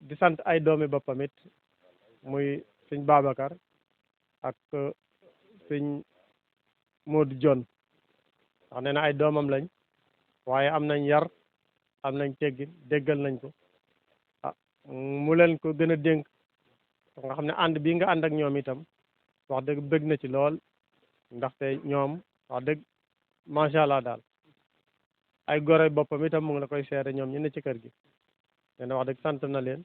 di sant ay doomi boppam it muy sëñ Babacar ak sëñ Modou John ndax nee na ay doomam lañ waaye am nañ yar am nañ teggin déggal nañ ko mu leen ko gën a dénk nga xam ne ànd bii nga ànd ak ñoom itam wax dëgg bëgg na ci lool ndaxte ñoom wax dëgg macha allah daal ay gore boppam itam mu ngi la koy seere ñoom ñu ne ci kër gi nee na wax dëgg sant na leen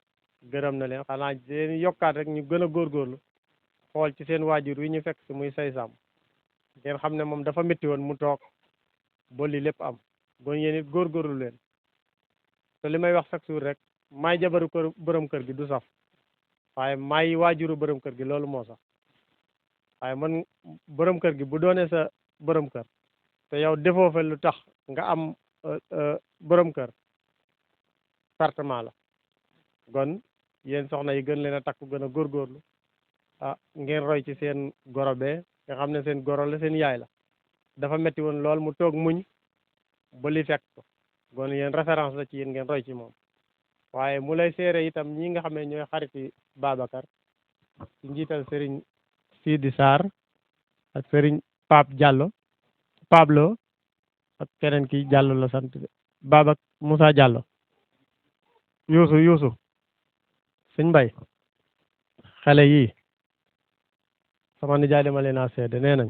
gërëm na leen xanaa leen yokkaat rek ñu gën a góorgóorlu xool ci seen waajur wi ñu fekk si muy say sàmm ngeen xam ne moom dafa métti woon mu toog ba lii lépp am gon yéen it góorgóorlu leen te li may wax chaque jour rek maay jabaru kër borom kër gi du saf waaye maay waajuru borom kër gi loolu moo sax waaye man borom kër gi bu doonee sa borom kër te yow defoo fa lu tax nga am borom kër pertement la kon yéen soxna yi gën leen a takku gën a góorgóorlu ngeen roy ci seen goro bee nga xam ne seen goro la seen yaay la dafa metti woon lool mu toog muñ ba li fekk ko kon yéen référence la ci yéen ngeen roy ci moom waaye mu lay seere itam ñi nga xam ne ñooy xariti Babacar ci njiital Serigne Sidi Sarr ak Serigne Pape Diallo Pablo ak keneen ki Diallo la sant Baba Moussa Diallo Youssou sëñ Mbay xale yii sama nijaay dama leen a seede nee nañ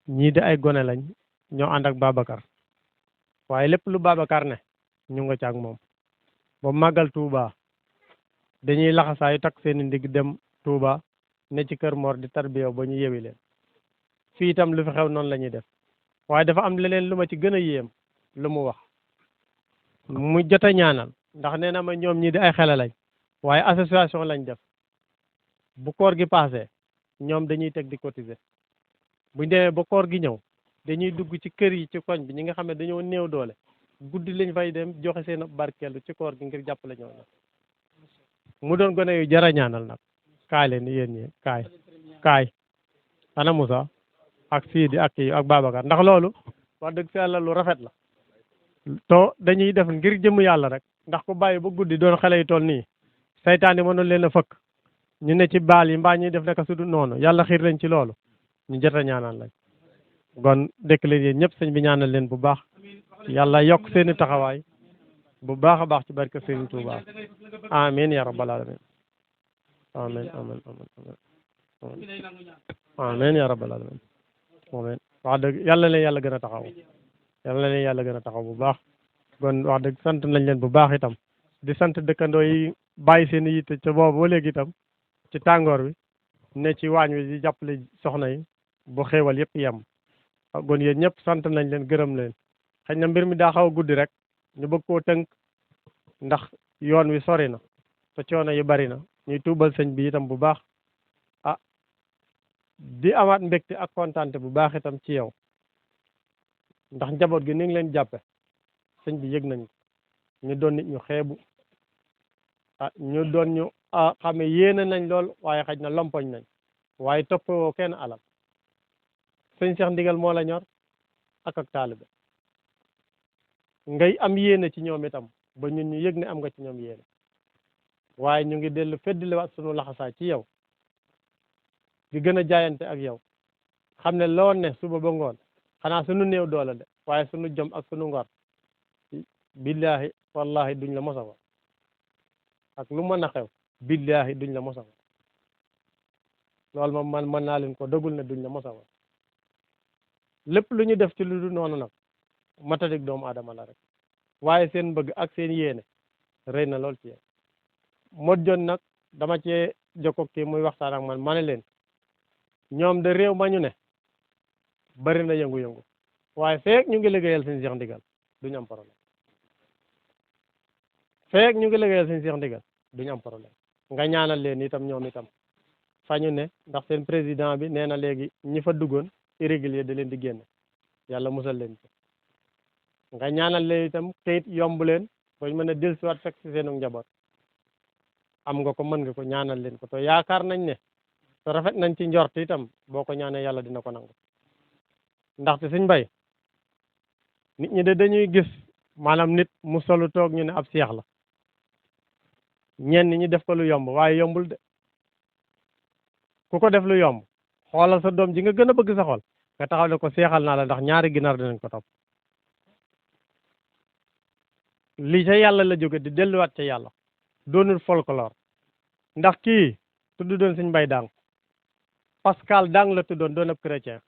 ñii de ay gone lañ ñoo ànd ak Babacar waaye lépp lu Babacar ne ñu nga ci ak moom ba màggal Touba dañuy laxasaayu takk seeni ndig dem Touba ne ci kër Mor di tarbiya ba ñu yewi leen fii itam lu fi xew noonu la ñuy def waaye dafa am leneen lu ma ci gën a yéem lu mu wax mu jot a ñaanal ndax nee na ma ñoom ñii di ay xele lañ waaye association lañ def bu koor gi passé ñoom dañuy teg di cotiser buñ demee ba koor gi ñëw dañuy dugg ci kër yi ci koñ bi ñi nga xam ne dañoo néew doole guddi lañ fay dem joxe seen barkeelu ci koor gi ngir jàppale ñoo nag mu doon gone yu jara ñaanal nag kaay leen yéen ñi kaay ana Moussa ak Sidi ak kii ak Babacar ndax loolu wax dëgg fi yàlla lu rafet la to dañuy def ngir jëm yàlla rek ndax ko bàyyi ba guddi doon xale yu toll nii saytaan yi mënoon leen a fëkk ñu ne ci baal yi mbaa ñuy def naka su dul noonu yàlla xiir leen ci loolu ñu jot a ñaanal lañ kon dëkk leen yéen ñëpp sëñ bi ñaanal leen bu baax yàlla yokk seeni taxawaay bu baax a baax ci barke Serigne Touba amin ya rabbal alamin amin amin amin ya rabbal alamin amin wax dëgg yàlla leen yàlla gën a taxaw yàlla leen yàlla gën a taxaw bu baax kon wax dëgg sant nañ leen bu baax itam di sant dëkkandoo yi bàyyi seen yitte ca boobu ba léegi itam ci tàngoor wi ne ci waañ wi di jàppale soxna yi bu xéewal yëpp yem kon yéen ñëpp sant nañ leen gërëm leen xëy na mbir mi daa xaw a guddi rek ñu bëgg koo tënk ndax yoon wi sori na te coono yi bari na ñuy tuubal sëñ bi itam bu baax di amaat mbégte ak kontaante bu baax itam ci yow ndax njaboot gi ni ngi leen jàppe sëñ bi yëg nañ ko ñu doon nit ñu xeebu ñu doon ñu xame yéene nañ lool waaye xaj na lompoñ nañ waaye toppoo kenn alal sëñ Cheikh Ndigal moo la ñor ak taalibe ngay am yéene ci ñoom itam ba ñun ñu yëg ne am nga ci ñoom yéene waaye ñu ngi dellu feddliwaat sunu laxasaay ci yow di gën a jaayante ak yow xam ne loo ne suba ba ngoon xanaa sunu néew doole de waaye sunu jom ak sunu ngor billahi wallahi duñ la mos a war ak lu mën a xew billahi duñ la mos a war loolu moom man mën naa leen ko dogul ne duñ la mos a war lépp lu ñu def ci lu du noonu nag matadik doomu aadama la rek waaye seen bëgg ak seen yéene rëy na lool ci yéen mot jon nag dama cee jokkoog kii muy waxtaan ak man ma ne leen ñoom de réew ma ñu ne bari na yëngu-yëngu waaye feek ñu ngi liggéeyal seen Cheikh Ndigal duñu am problème feek ñu ngi liggéeyal seen Cheikh Ndigal duñu am problème nga ñaanal leen itam ñoom itam fa ñu ne ndax seen président bi nee na léegi ñi fa duggoon irrégulier da leen di génne yàlla musal leen ci nga ñaanal leen itam kayit yomb leen bañ mën a dellusiwaat fekk si seenu njaboot am nga ko mën nga ko ñaanal leen ko te yaakaar nañ ne te rafet nañ ci njort itam boo ko ñaanee yàlla dina ko nangu ndaxte suñ bay nit ñi de dañuy gis maanaam nit mu solu toog ñu ne ab seex la ñenn ñi def ko lu yomb waaye yombul de ku ko def lu yomb xoolal sa doom ji nga gën a bëgg sa xol nga taxaw ne ko seexal naa la ndax ñaari ginaar dinañ ko topp lii ca yàlla la jóge di delluwaat ca yàlla doonul folklore ndax kii tudd doon Sëñ Mbay Dang Pascal Dang la tuddoon doon ab chrétien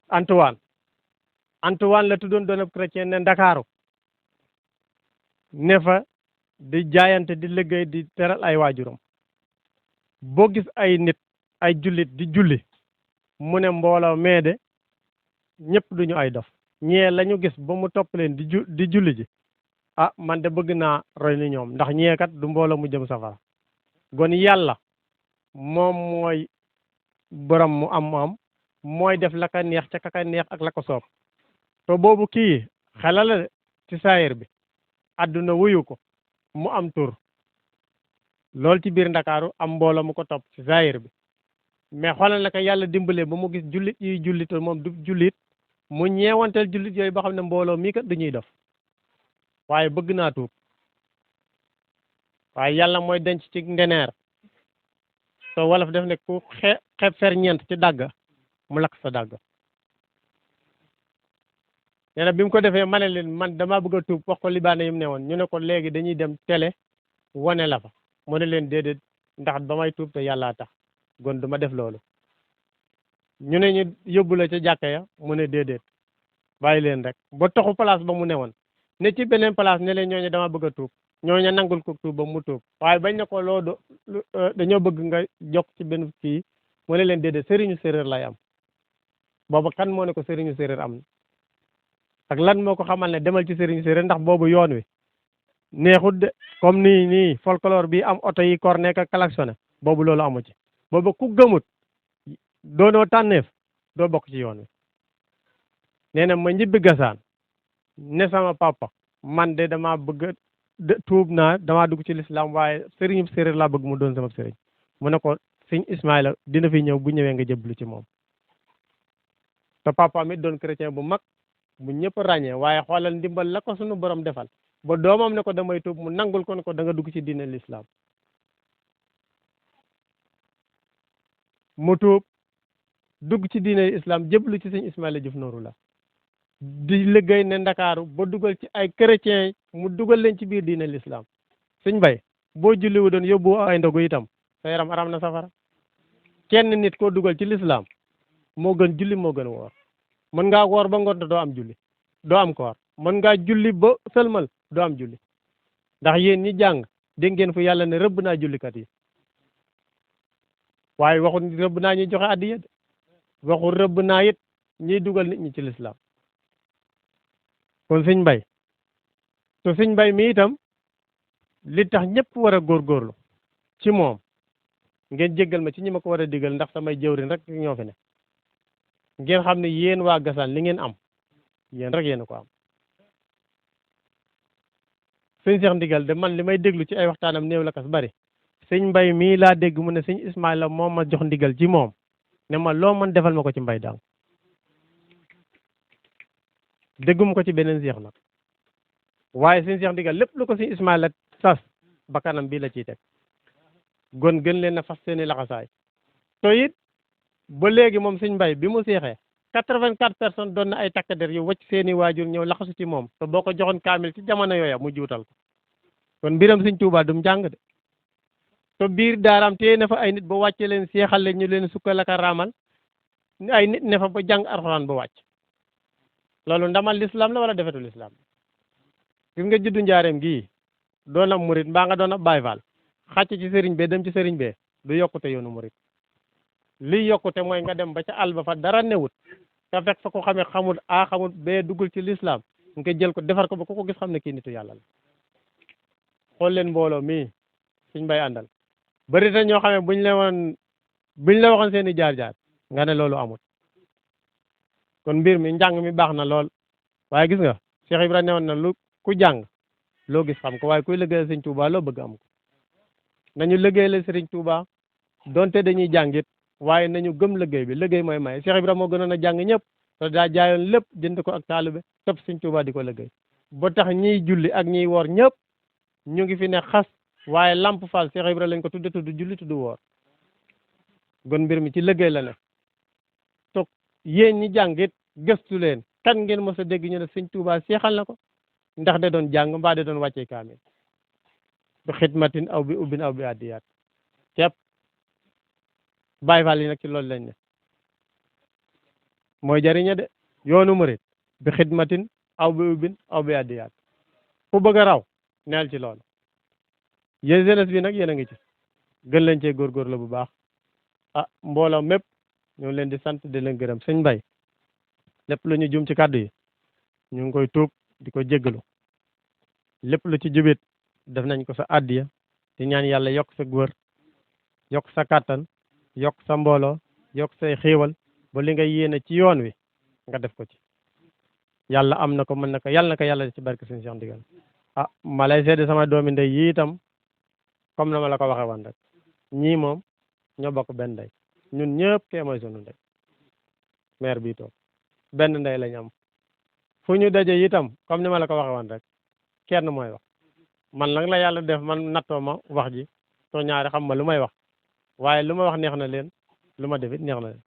Antoine la tuddoon doon ab chrétien ne Ndakaaru ne fa di jaayante di liggéey di teral ay waajuram boo gis ay nit ay jullit di julli mu ne mbooloo mee de ñëpp duñu ay dof ñee lañu gis ba mu topp leen di julli ji ah man de bëgg naa roy ni ñoom ndax ñee kat du mbooloo mu jëm safara gon yàlla moom mooy borom mu am mooy def la ka neex ca ka neex ak la ko soob te boobu kii xelal ci saayir bi àdduna wuyu ko mu am tur lool ci biir Ndakaaru am mbooloo mu ko topp ci saayir bi mais xoolal naka yàlla dimbalee ba mu gis jullit yuy jullit moom du jullit mu ñeewanteel jullit yooyu ba xam ne mbooloo mii kat du ñuy def waaye bëgg naa tuub waaye yàlla mooy denc ci ndeneer te wolof def ne ku xeeb fer ñeent ci dàgg mu lakk sa dàgg nee na bi mu ko defee ma ne leen man damaa bëgg a tuub wax ko libaane yi mu ne woon ñu ne ko léegi dañuy dem télé wane la fa mu ne leen déedéet ndax ba may tuub te yàllaa tax gon du ma def loolu ñu ne ñu yóbbu la ca jàkka ya mu ne déedéet bàyyi leen rek ba toxu place ba mu ne woon ne ci beneen place ne leen ñooñu dama bëgg a tuub ñooñu nangul ko tuub ba mu tuub waaye bañ ne ko loolu dañoo bëgg nga jokk ci benn kii mu ne leen déedéet sëriñu séeréer lay am booba kan moo ne ko sëriñu séeréer am na ak lan moo ko xamal ne demal ci sëriñu séeréer ndax boobu yoon wi neexut de comme nii folklore bi am oto yi kor nekk ak klaxonné boobu loolu amu ci booba ku gëmut doonoo tànneef doo bokk ci yoon wi nee na ma ñibbi gasaan ne sama papa man de dama bëgg tuub naa damaa dugg ci lislaam waaye sëriñu séeréer laa bëgg mu doon sama sëriñ mu ne ko sëñ Ismaïla dina fi ñëw bu ñëwee nga jëblu ci moom te papa mi doon chrétien bu mag bu ñëpp ràññee waaye xoolal ndimbal la ko sunu borom defal ba doomam ne ko damay tuub mu nangul ko ne ko da nga dugg ci diine lislaam mu tuub dugg ci diine islam jëblu ci sëñ Ismaïla Diouf Nooru la di liggéey ne Ndakaaru ba dugal ci ay chrétiens mu dugal leen ci biir diine l'islam Sëñ Bay boo julliwu doon yóbbu ay ndogu itam sa yaram aram na safara kenn nit koo dugal ci l'islam moo gën julli moo gën woor mën ngaa woor ba ngoon doo am julli doo am koor mën ngaa julli ba sëlmal doo am julli ndax yéen ñi jàng dégg ngeen fu yàlla ne rëbb naa jullikat yi waaye waxul rëbb naa ñuy joxe addiya waxul rëbb naa it ñiy dugal nit ñi ci l'islam kon Sëñ Mbay te Sëñ Mbay mi itam li tax ñëpp war a góorgóorlu ci moom ngeen jéggal ma ci ñi ma ko war a digal ndax samay jëwrin rek ñoo fi ne ngeen xam ne yéen waa Gassane li ngeen am yéen rek yéen ko am sëñ Cheikh Ndigal de man li may déglu ci ay waxtaanam néew la kas bari Sëñ Mbay mii laa dégg mu ne Sëñ Ismaïla moo ma jox ndigal ci moom ne ma loo mën defal ma ko ci Mbay Dang déggum ko ci beneen seex nag waaye Sëñ Cheikh Ndigal lépp lu ko Sëñ Ismaïla sas ba kanam bii la ciy teg gon gën leen a fas seeni laxasaay to it ba léegi moom Sëñ Mbay bi mu seexee 84 personnes doon na ay takk der yu wacc seeni waajur ñëw laxasu ci moom te boo ko joxoon kaamil ci jamono yooya mu juutal ko kon mbiram Sëñ Tuubaa dum jàng de te biir daaraam téye na fa ay nit ba wàcce leen seexal leen ñu leen sukkal ak a raamal ay nit ne fa ba jàng alxuraan ba wàcc loolu ndamal l'islam la wala defetu l'islam gis nga juddu njaareem gii doon am murit mbaa nga doon ab Baay Faal xàcc ci sëriñ bee dem ci sëriñ bee du yokkute yoonu murit liy yokkute mooy nga dem ba ca àll ba fa dara newut te fekk fa ko xamee xamul a xamul bee duggul ci l'islam nga jël ko defar ko ba ku ko gis xam ne kii nitu yàlla la xool leen mbooloo mii Sëñ Mbay àndal bari te ñoo xamee buñ la waxoon seen i jaar-jaar nga ne loolu amut kon mbir mi njàng mi baax na lool waaye gis nga Cheikh Ibrahima newoon na lu ku jàng loo gis xam ko waaye kuy liggéeyal Sëñ Touba loo bëgg am ko nañu liggéeyal Sëriñ Touba donte dañuy jàngit waaye nañu gëm liggéey bi liggéey mooy may Cheikh Ibrahima moo gënoon a jàng ñëpp te daa jaayoon lépp jënd ko ak taalibe topp Sëñ Touba di ko liggéey ba tax ñiy julli ak ñiy woor ñëpp ñu ngi fi ne xas waaye Lamp Fall Cheikh Ibra lañ ko tudde tudd julli tudd woor gon mbir mi ci liggéey la ne toog yéen ñi jàngit gëstu leen kan ngeen mos a dégg ñu ne sëñ Tuubaa seexal na ko ndax da doon jàng mbaa da doon wàccee kaamil bi xidmatin aw bi ubbin aw bi addiyaat ceeb Baay Faal yi nag ci loolu lañ ne mooy jariñe de yoonu murit bi xidmatin aw bi ubbin aw bi addiyaat ku bëgg a raw neel ci loolu yéen jeunesse bi nag yéen a ngi ci gën leen cee góorgóorlu bu baax ah mbooloo mépp ñu ngi leen di sant di leen gërëm sëñ Mbay lépp lu ñu jum ci kàddu yi ñu ngi koy tuub di ko jéggalu lépp lu ci jubit def nañ ko sa àddiya di ñaan yàlla yokk sa wër yokk sa kàttan yokk sa mbooloo yokk say xéewal ba li nga yéene ci yoon wi nga def ko ci yàlla am na ko mën na ko yàlla na ko yàlla def ci barke sëñ Cheikh Ndigal ah ma lay seede sama doomi ndey yi itam comme na ma la ko waxee woon rek ñii moom ñoo bokk benn ndey ñun ñëpp kee mooy sunu ndey maire bii toog benn ndey lañ am fu ñu daje itam comme ni ma la ko waxee woon rek kenn mooy wax man nag la yàlla def man nattoo ma wax ji to ñaari xam ma lu may wax waaye lu ma wax neex na leen lu ma defit neex na leen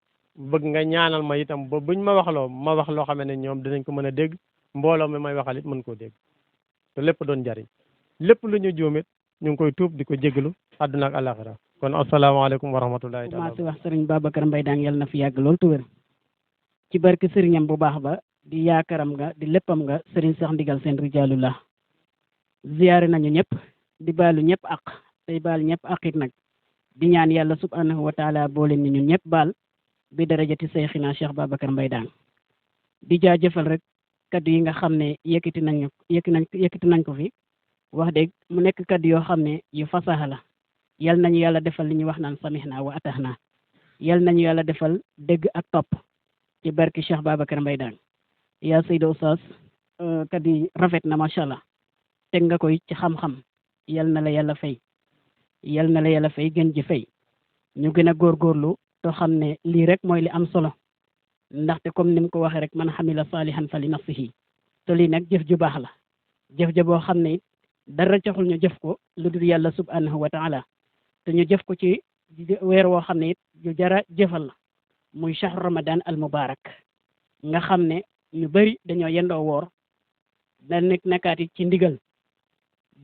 bëgg nga ñaanal ma itam ba buñ ma waxloo ma wax loo xam ne ñoom dinañ ko mën a dégg mbooloo mi may waxal it mën koo dégg te lépp doon jariñ lépp lu ñu juumit ñu ngi koy tuub di ko jégalu àdduna ak àllaaxira kon asalaamaaleykum wa rahmatullahi taala maa si wax sëriñ Babacar Mbaye Dang yàlla na fi yàgg lool tu wér ci barke sëriñam bu baax ba di yaakaram nga di léppam nga sëriñ Cheikh Ndigal seen rijaalullah ziyaare nañu ñëpp di baalu ñëpp ak tey baal ñëpp ak it nag di ñaan yàlla subhanahu wa taala boole ni ñun ñëpp baal bi darajati seyxina Cheikh Babacar Mbaye Dang di jaajëfal rek kaddu yi nga xam ne yëkkati nañ ko fi wax dëgg mu nekk kaddu yoo xam ne yu fasaxa la yal nañu yàlla defal li ñuy wax naan samihna wa atahna yal nañu yàlla defal dégg ak topp ci barki Cheikh Babacar Mbaye Dang yaa Seydou Oustaz kaddu yi rafet na macha allah teg nga koy ci xam-xam yal na la yàlla fay yal na la yàlla fay gën ji fay ñu gën a góorgóorlu te xam ne lii rek mooy li am solo ndaxte comme ni mu ko waxee rek man xamila saalihan fa li nafsihi te lii nag jëf ju baax la jëf ja boo xam ne it dara taxul ñu jëf ko lu dul yàlla subhanahu wa taala te ñu jëf ko ci weer woo xam ne it ju jara jëfal la muy shahru ramadan al mubarak nga xam ne ñu bari dañoo yendoo woor da nekkaat ci ndigal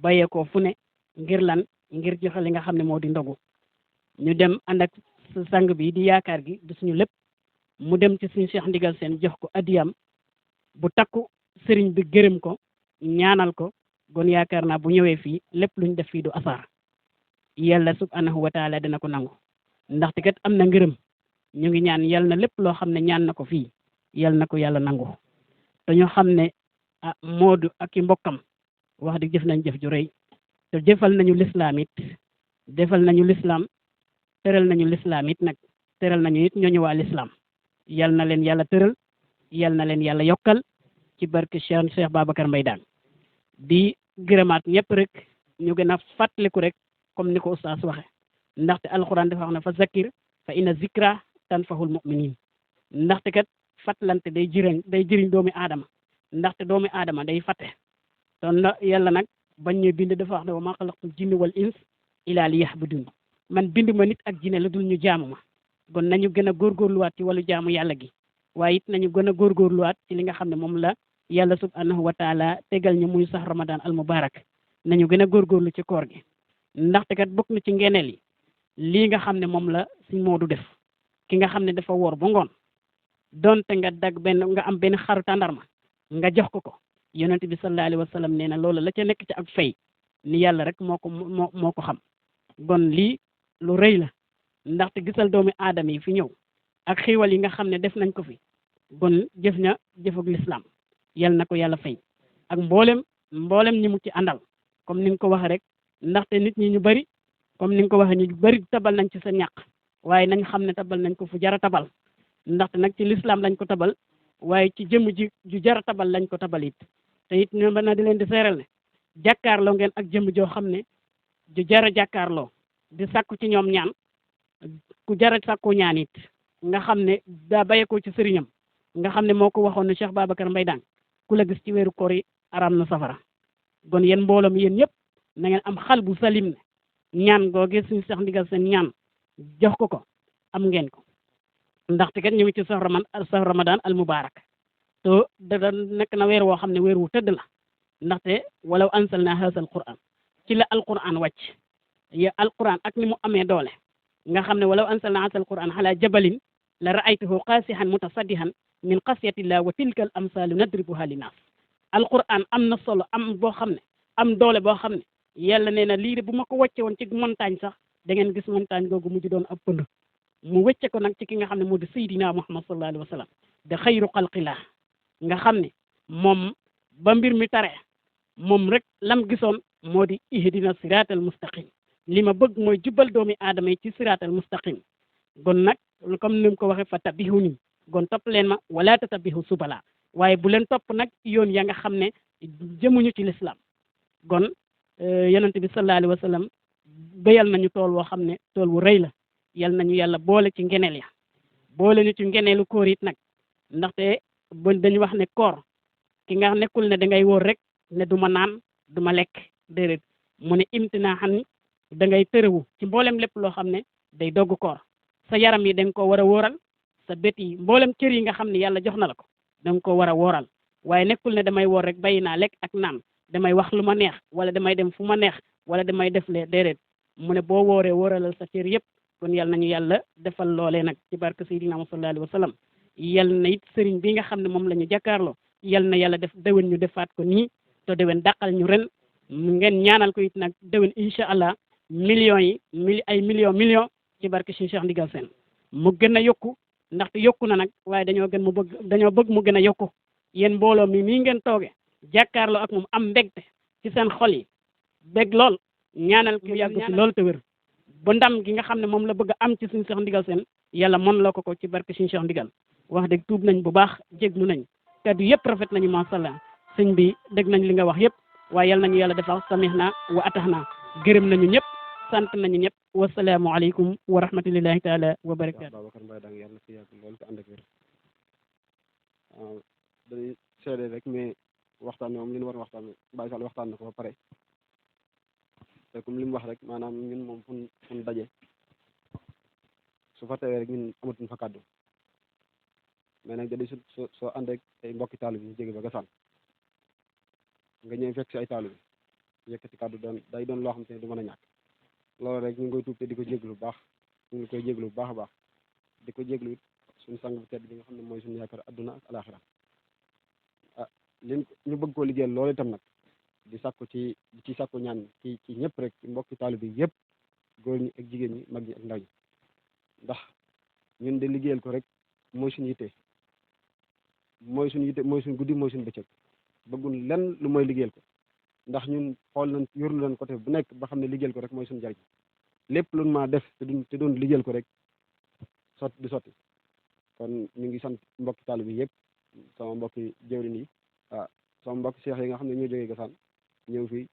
bayee ko fu ne ngir lan ngir joxe li nga xam ne moo di ndogu ñu dem ànd ak sang bi di yaakaar gi di suñu lépp mu dem ci suñu Cheikh Ndigal seen jox ko adiyam bu takku sëriñ bi gërëm ko ñaanal ko gon yaakaar naa bu ñëwee fii lépp luñ def fii du asaar yàlla subhanahu wa taala dina ko nangu ndaxte kat am na ngërëm ñu ngi ñaan yal na lépp loo xam ne ñaan na ko fii yal na ko yàlla nangu te ñu xam ne ah Moodu ak i mbokkam wax di jëf nañ jëf ju rëy te jëfal nañu lislaam it defal nañu lislaam tëral nañu lislaam it nag tëral nañu it ñooñu waa lislaam yal na leen yàlla tëral yal na leen yàlla yokkal ci barke Cheikh Babacar Mbaye Dang di gërëmaat ñëpp rek ñu gën a fàttaliku rek comme ni ko oustaz waxe ndaxte alxuraan dafa wax ne fa zakir fa inna zikra tanfahul mu'minin ndaxte kat fàttalante day jëriñ doomi aadama ndaxte doomi aadama day fàtte ton la yàlla nag bañ ñu bind dafa wax ne wa maa xalaqtul jinni wal ins illa li yahbudun man bindu ma nit ak jinne la dul ñu jaamu ma kon nañu gën a góorgóorluwaat ci wàllu jaamu yàlla gi waaye it nañu gën a góorgóorluwaat ci li nga xam ne moom la yàlla subhanahu wa taala tegal ñu muy sax ramadan al mubarak nañu gën a góorgóorlu ci koor gi ndaxte kat bokk na ci ngeneel yi lii nga xam ne moom la suñ Moodu def ki nga xam ne dafa woor ba ngoon donte nga dag nga am benn xaru tàndarma nga jox ko yonent bi sallallahu alayhi wa sallam nee na loolu la ca nekk ci ak fay ni yàlla rek moo ko xam gon lii lu rëy la ndaxte gisal doomi aadama yi fi ñëw ak xiiwal yi nga xam ne def nañ ko fi gon jëf na jëfug lislaam yal na ko yàlla fay ak mboolem ñi mu ci àndal comme ni nga ko waxee rek ndaxte nit ñi ñu bari comme ni nga ko waxee ñu bari tabal nañ ci sa ñàq waaye nañ xam ne tabal nañ ko fu jara tabal ndaxte nag ci lislaam lañ ko tabal waaye ci jëmm ji ju jara tabal lañ ko tabal it te it ñu mën na di leen di seeral ne jàkkaarloo ngeen ak jëmm joo xam ne ju jara jàkkaarloo di sàkku ci ñoom ñaan ku jara sàkku ñaan it nga xam ne daa bàyyeekoo ci sëriñam nga xam ne moo ko waxoon ne Cheikh Babacar Mbaye Dang ku la gis ci weeru koor yi araam na safara kon yéen mbooloo mi yéen ñëpp na ngeen am xal bu salim ne ñaan googe suñu Seex Ndigal Sène ñaan jox ko am ngeen ko ndaxte kat ñu ngi ci sax ramadan al mubarak to da nekk na weer woo xam ne weer wu tëdd la ndaxte walaw ansalna haza al quran ci la alquran wàcc ya alquran ak ni mu amee doole nga xam ne walaw ansalna haza al quran ala jabalin la ra'aytuhu qasihan mutasaddihan min xasyatillah wa tilka al amsalu nadribuha linnaas alquran am na solo am boo xam ne am doole boo xam ne yàlla nee na lii de bu ma ko wàcce woon ci montagne sax da ngeen gis montagne googu mujj doon ab pënd mu wëcce ko nag ci ki nga xam ne moo di Seydina Muhammad sallallahu alayhi wa sallam de xayru xalqillah nga xam ne moom ba mbir mi tare moom rek lam gisoon moo di ihdina siratal mustaqim li ma bëgg mooy jubal doomi aadama yi ci siratal mustaqim gon nag comme ni mu ko waxee fa tabihuni gon topp leen ma wala tatabihu subala waaye bu leen topp nag yoon ya nga xam ne jëmuñu ci l'islam gon yonent bi sallallahu alayhi wa sallam béyal nañu tool woo xam ne tool wu rëy la yal nañu yàlla boole ci ngeneel ya boole ñu ci ngeneelu koor it nag ndaxte dañu wax ne koor ki nga nekkul ne da ngay wóor rek ne du ma naan du ma lekk déedéet mu ne imtinaa xam ni da ngay tërëwu ci mboolem lépp loo xam ne day dogg koor sa yaram yi da nga ko war a wóoral sa bët yi mboolem cër yi nga xam ne yàlla jox na la ko da nga ko war a wóoral waaye nekkul ne damay wóor rek bàyyi naa lekk ak naan damay wax lu ma neex wala damay dem fu ma neex wala damay def le déedéet mu ne boo wóoree wóoralal sa cër yëpp kon yal nañu yàlla defal loolee nag ci barke Seydina Muhammad sallallahu alayhi wa sallam yal na it sëriñ bi nga xam ne moom la ñu jàkkaarloo yal na yàlla def déwén ñu defaat ko nii te déwén dàqal ñu ren ngeen ñaanal ko it nag déwén incha allah millions yi ay millions ci barke Cheikh Ndigal Sène mu gën a yokku ndaxte yokku na nag waaye dañoo bëgg mu gën a yokku yéen mbooloo mi mii ngeen tooge jàkkaarloo ak moom am mbégte ci seen xol yi bég lool ñaanal ko yàgg ci loolu te wér ba ndam gi nga xam ne moom la bëgg a am ci suñu Cheikh Ndigal Sène yàlla mën la ko ci barke suñu Cheikh Ndigal wax dëgg tuub nañ bu baax jéglu nañ kaddu yëpp rafet nañu macha allah sëñ bi dégg nañ li nga wax yëpp waaye yal nañu yàlla defal samihna wa atahna gërëm nañu ñëpp sant nañu ñëpp wasalaamu aleykum wa rahmatullahi taala wa barakaatu. Babacar Mbaye daang yàlla na fi yàgg loolu te ànd ak wér dañuy seede rek mais waxtaan moom li ñu war a waxtaan Baye Sall waxtaan na ko ba pare te comme li mu wax rek maanaam ñun moom fu ñu daje su fa tewee rek ñun amatuñ fa kàddu mais nag da di soo ànd ak ay mbokki taalu bi ñu jóge ba Gassane nga ñëw fekk si ay taalu bi yëkkati kàddu day doon loo xam te ne du mën a ñàkk loolu rek ñu ngi koy tuub te di ko jéglu bu baax ñu ngi koy jéglu bu baax a baax di ko jéglu it suñu sang bu tedd bi nga xam ne mooy suñu yaakaar adduna ak alaxira ah leen ñu bëgg koo liggéeyal loolu itam nag di sàkku ñaan ci ñëpp rek ci mbokki taalu bi yëpp góor ñi ak jigéen ñi mag ñi ak ndaw ñi ndax ñun de liggéeyal ko rek mooy suñu yitte mooy suñu guddi mooy suñu bëccëg bëggul lenn lu mooy liggéeyal ko ndax ñun xool nañ yorlu leen côté bu nekk ba xam ne liggéeyal ko rek mooy suñu jariñ lépp lu ma def te doon liggéeyal ko rek sotti kon ñu ngi sant mbokki taalu bi yëpp sama mbokki jëwriñ yi sama mbokki seex yi nga xam ne ñoo jógee Gassane ñëw fii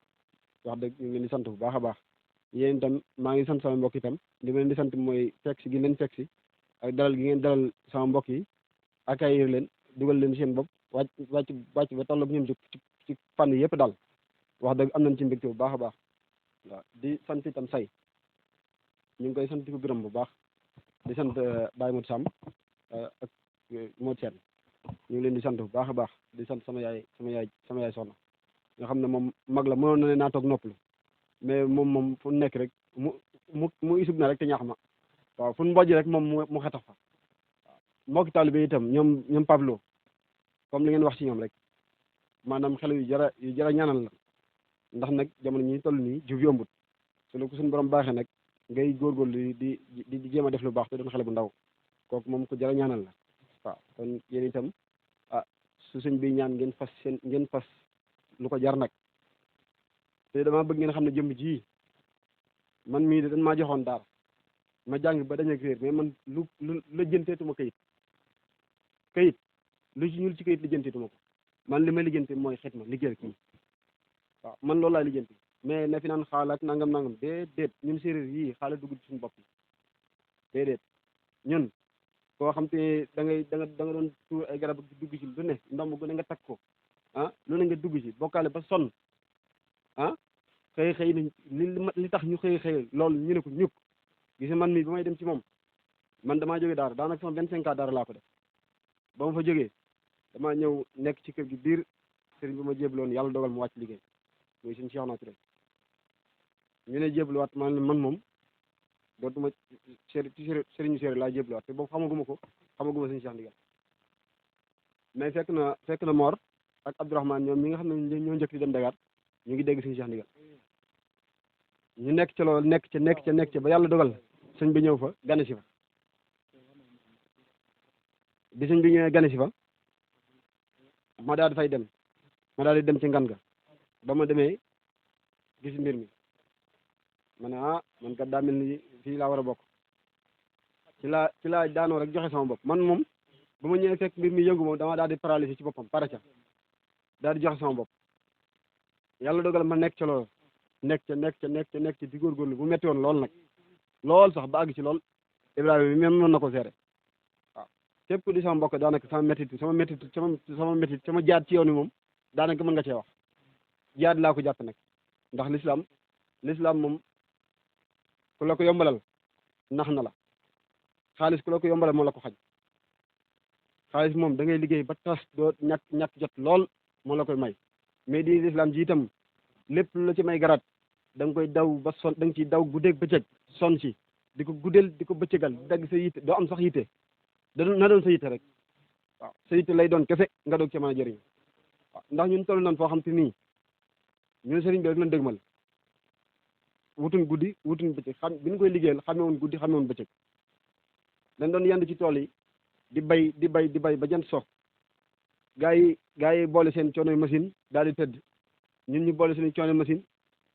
wax dëgg ñu ngi leen di sant bu baax a baax yéen itam maa ngi sant sama mbokk itam li ma leen di sant mooy fekk si gi leen fekk si ak dalal gi ngeen dalal sama mbokk yi accueillir leen dugal leen seen bopp wàcc ba tolloog ñoom ci fànn yëpp daal wax dëgg am nañ ci mbégte bu baax a baax waaw di sant itam say ñu ngi koy sant di ko gërëm bu baax di sant Baye Modou Samb ak Modou Sène ñu ngi leen di sant bu baax a baax di sant sama yaay soxna nga xam ne moom mag la mënoon na ne naa toog noppalu mais moom fu nekk rek mu isub na rek te ñaax ma waaw fu mbojj rek moom mu xetax fa waaw mbokki taalibe itam ñoom Pablo comme li ngeen wax ci ñoom rek maanaam xel yu jara ñaanal la ndax nag jamono ñi toll nii jub yombut su la ko suñu borom baaxee nag ngay góorgóorlu di jéem a def lu baax te doon xale bu ndaw kooku moom ko jara ñaanal la waaw kon yéen itam su sëñ bi ñaan ngeen fas lu ko jar nag te dama bëgg ngeen xam ne jëmm ji man mii de dañ maa joxoon daara ma jàng ba dañ ak réer mais man lu la jënteetuma kayit lu ci ñuul ci kayit lijjanteetuma ko man li may lijjante mooy xet ma liggéeyal kii waaw man loolu laa lijjanti mais ne fi naan xaalaat nangam déedéet ñun séeréer yii xaala dugg ci suñu bopp yi déedéet ñun koo xam te da nga doon tuur ay garab dugg ci lu ne ndomb gu ne nga takk ko lu ne nga dugg ci bokkaale ba sonn xëy nañ li tax ñu xëy loolu ñu ne ko ñukk gis man mi ba may dem ci moom man damaa jógee daara daanaka sama 25 ans daara laa ko def ba ma fa jógee damaa ñëw nekk ci kër gi biir sëriñ bi ma jébloon yàlla dogal mu wàcc liggéey mooy suñu Cheikh Nature ñu ne jébluwaat man moom dootuma sëriñu séeréer laa jébluwaat te boobu xamaguma suñu Cheikh Ndigal mais fekk na Mor ak Abdourahmane ñoom ñi nga xam ne ñoo njëkk di dem Dakar ñu ngi dégg suñu Cheikh Ndigal ñu nekk ca loolu nekk ca ba yàlla dogal sëñ bi ñëw fa gane si fa bi sëñ bi ñëwee gane si fa ma daal di fay dem ma daal di dem ci ngan ga ba ma demee gis mbir mi ma ne man kat daa mel ni fii laa war a bokk ci laa daanoo rek joxe sama bopp man moom ba ma ñëwee fekk mbir mi yëngu moom dama daal di paralysé ci boppam pare ca daal di joxe sama bopp yàlla dogal ma nekk ca loolu nekk ca di góorgóorlu bu metti woon lool nag lool sax ba àgg ci lool Ibrahima mi même mën na ko seere waaw képp ku di sama mbokk daanaka sama métit sama jaat ci yow ni moom daanaka mën nga cee wax jaat laa ko jàpp nag ndax l'islam moom ku la ko yombalal nax na la xaalis ku la ko yombalal moo la ko xaj xaalis moom da ngay liggéey ba tas doo ñàkk jot lool moo la koy may mais di l'islam ji itam lépp lu la ci may garaat da nga koy daw ba son da nga ciy daw guddeeg bëccëg son ci di ko guddeel di ko bëccëgal dagg sa yitte doo am sax yitte na doon sa yitte rek waaw sa yitte lay doon kese nga doog ci mën a jëriñ waaw ndax ñun toll nañ foo xam te nii ñun sëriñ bi rek lañ dëgmal wutuñ guddi wutuñ bëccëg bi ñu koy liggéeyal xamee woon guddi xamee woon bëccëg dañ doon yend ci tool yi di bay ba jant sox gaa yi boole seen coonoy machine daal di tëdd ñun ñu boole seen coonoy machine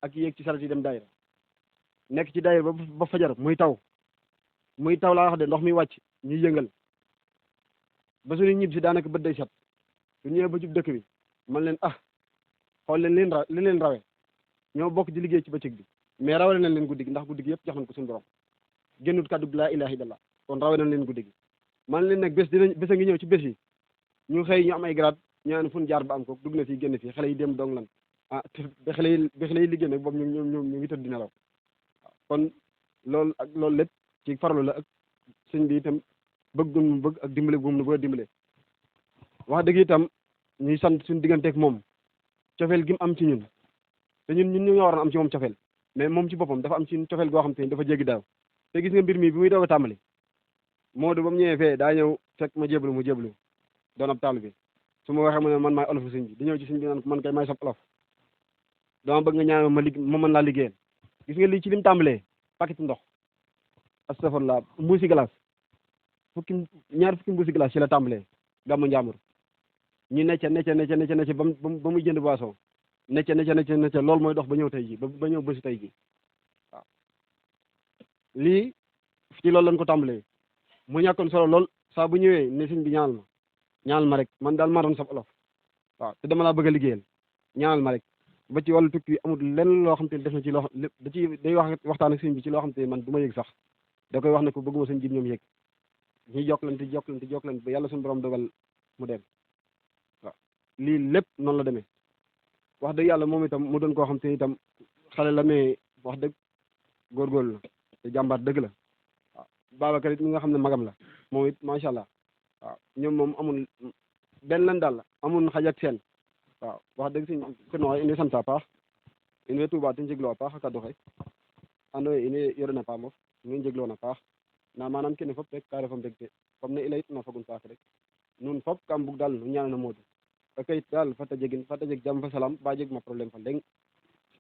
ak yéeg ci saret yi dem daayira nekk ci daayira ba fajar muy taw laa wax de ndox mi wàcc ñuy yëngal ba suñu ñib si daanaka bët day set su ñëwee ba jub dëkk bi man leen xool leen li leen rawe ñoo bokk di liggéey ci bëccëg bi mais rawale nañ leen guddi gi ndax guddi gi yëpp jox nañ ko suñu borom génnut kàddu laa ilaaha illallah kon rawale nañ leen guddi gi man leen nag bés a ngi ñëw ci bés yi ñu xëy ñu am ay grade ñaan fu ñu jaar ba am ko dugg na fii génn fii xale yi dem dong lan ba xale yi liggéey nag boobu ñu ngi tëdd di nelaw kon loolu lépp ci farlu la ak sëñ bi itam bëgg mu bëgg ak dimbale bu mu bëgg a dimbale wax dëgg itam ñuy sant suñu digganteeg moom cofeel gi mu am ci ñun te ñun ñu nga waroon am ci moom cofeel mais moom ci boppam dafa am ci cofeel goo xam te dafa jéggi daaw te gis nga mbir mi bi muy doog a tàmbali Modou ba mu ñëwee fee daa ñëw fekk ma jéblu mu jéblu doon ab taalibe su ma waxee mu ne man maay olofu sëñ bi di ñëw ci sëñ bi naan man kay maay sab olof dama bëgg nga ñaan ma mën laa liggéeyal gis nga lii ci lim tàmbalee paquet ndox astafurlah mbuusi glace ñaar fukki mbuusi glace ci la tàmbalee gàmmu njàmbur ñu necca ba muy jënd boisson necca loolu mooy dox ba ñëw tey ji ba ñëw bési tey ji waaw lii ci loolu lañ ko tàmbalee mu ñàkkoon solo lool saa bu ñëwee ne sëñ bi ñaanal ma rek man daal maa doon sab olof waaw te dama laa bëgg a liggéeyal ñaanal ma rek ba ci wàllu tukki amul lenn loo xam te def na ci loo day waxtaan ak sëñ bi ci loo xam te man du ma yëg sax da koy wax ne ko bëgguma sëñ ji ñoom yëg ñuy jokkalante ba yàlla suñu borom dogal mu dem waaw lii lépp noonu la demee wax dëgg yàlla moom itam mu doon koo xam te itam xale la mais wax dëgg góorgóorlu la te jàmbaar dëgg la waaw Babacar it mi nga xam ne magam la moom it macha allah waaw ñoom moom amul benn lan daal amul xaj ak seen waaw wax dëgg si kono ine samta paax in way Tuuba ten jeglu a paax a kadu xe ando ye ine yorena pa mof ine njegloona paax nda manam kene fop rek ka refa mbégte comme ne i layitna fagun faak rek nun fop kam bug daal nu ñaanana Modou a kayit daal fata jeg jam fa salam ba jeg ma problème fa leŋ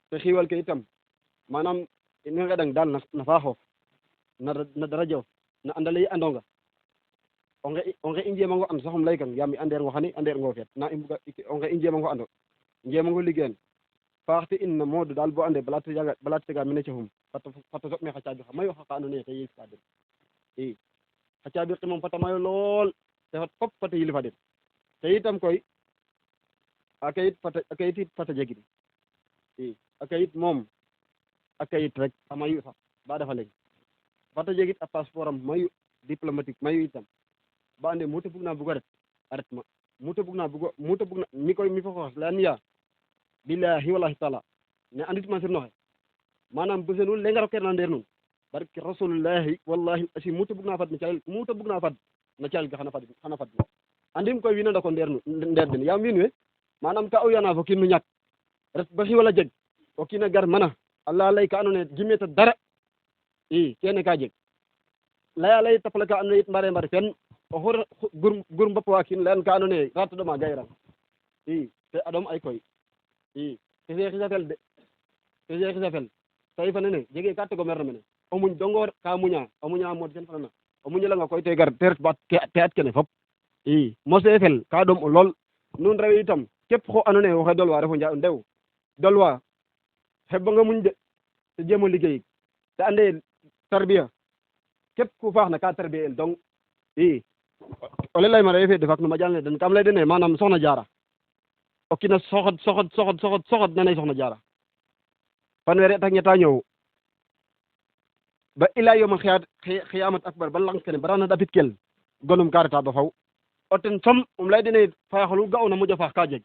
te xiiwal ke itam manam in way ngeɗang daal na faaxof na darajof na andale i andonga onge i njeemango and saxum lay kang yaam i andergo xani andergo feet na i mbuga onge i njeemango ando njeemango liggéeyan faaxte in na Modou daal bo ande bala tega mene cofum fata soɓ me xa caabi xa mayu xa andoona yee te yiif ka den i xa caabi ke moom fata mayo lool te fop fata yilifa den te itam koy a kayit it fata jegin i a kayit moom a kayit rek a mayu sax ba dafa leŋ fata jegit a passeport am mayu diplomatique mayu itam ba ande mu ta bug na bugo a ret ma mu ta bug na mi koy mi fo xoox leyan ya billahi walahi taala ne andit man sir noxe manam besenul le ngaro kerna nder nun barke rasulullahi wallahi asi muta bugna fad na calel ga xana fad andim koy wina ndako nder den yam wiin we manam ka o yana fo kin nu ñak ret ba xiwala jeg o kiina gar mana Allah lay ka andoona yee gimeta dara i kene ka jeg laya lay tapale ka andoona yee it mbare fen o xur gur mbop wa kiin layan ka andoona yee rata ɗoma gayran i te a ɗom ay koy i kese xisafel de kese xisafel tawi fa nene jege ka tego mer na mene o muñ dongoor ka muña mod fen fanana o muñalanga koy te gar te ret ba te at kene fop i mose fel ka ɗom o lool nun rewe itam képp xo andoona yee waxe dolwa refo ndew dolwa xeɓanga muñ de te jéem a liggéey te ande tarbiya képp ku faax na ka tarbiya el donc i ole lay ma refe de fak no majal ne den kam lay dene manam soxna jaara o kiina soxod nanay soxna jaara fanweeri at ak ñetta ñëw ba ila yoma xiyamat akbar ba lang kene barana dapit kel gonum ka reta ba faw o ten som lay dene faaxolu ga'ona moƴo faax ka jeg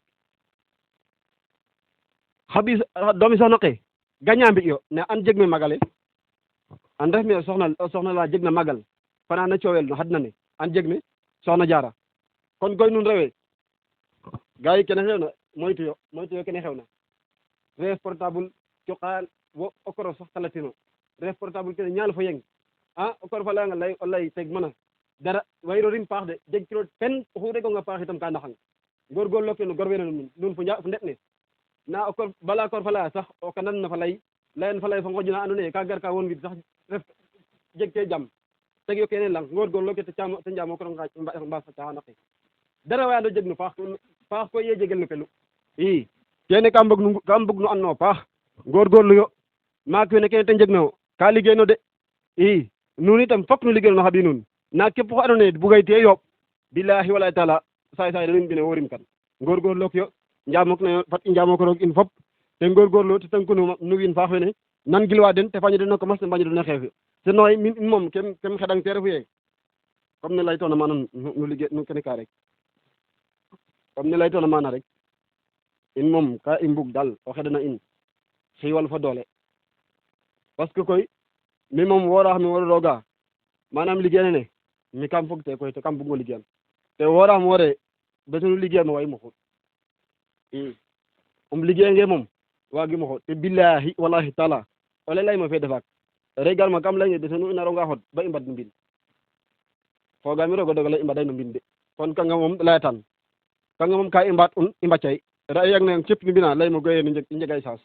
xabi doomi soxna ke gaña mbi yo ne an jeg me magale an ref me soxna la jeg na magal fana na coowel no xadna ne an jeg me soxna jaara kon koy nun rewe gaay yi kene xewna moytu yo kene xewna ref portable cuqal wo o koro sax talatino ref portable kene ñaal fo yeng o kor fa layanga lay o lay teg mana dara wayro rim paax de jeg kiro pen oxu regonga paax itam ka ndaxang góorgóorlu ke no gor wene nun fo ndet ne na o kor bala kor fa laya sax o kanan na fa lay layan fa lay fa ngojna andoona yee ka gar ka won wid sax ref jeg ke jam teg yo kene lang góorgóorlu ke te njaamo koro mbaas fa caaxaan ake dara wayano jeg no paax koy ye jegel no pelu i kene kam mbug nu and no paax góorgóorlu yo maak wene kene te jeg na ka liggéey no de i nuun itam fok nu liggéey no xa ɓiy nuun na képp xo andoona yee bugay te yooɓ bilahi wala taala saay saay dañu mbine worim kan góorgóorlu yo njaamok na fat i njaamok roog in fop te góorgóorlu te tënku nu wiin faax wene nan gilwa den te faño den no komas te mbaño den a xeefe te noy min in moom kem xeɗang te refu yee comme ne laytoona maana nu liggéey nu kene ka rek comme ne laytoona maana rek in moom ka i mbug dal o xeɗana in xiiwal fo doole parce que koy mi moom wooraax mi woro rooga manam liggéey nene mi kam fog te koy to kam bugmo liggéeyan te wooraax mi wore besunu liggéey ma wayi mo xut i liggéey moom waagimo xot te billahi wallahi taala ole layma fe defaak regal ma kam layne besenu i naronga xot ba i mbad no mbin fogaami roog a dogale i mbaday no mbin de kon kanga moom layatan kanga moom ka i mbaat un i mbacay ra'ayang ne cep no mbina laymo goye i njegay saas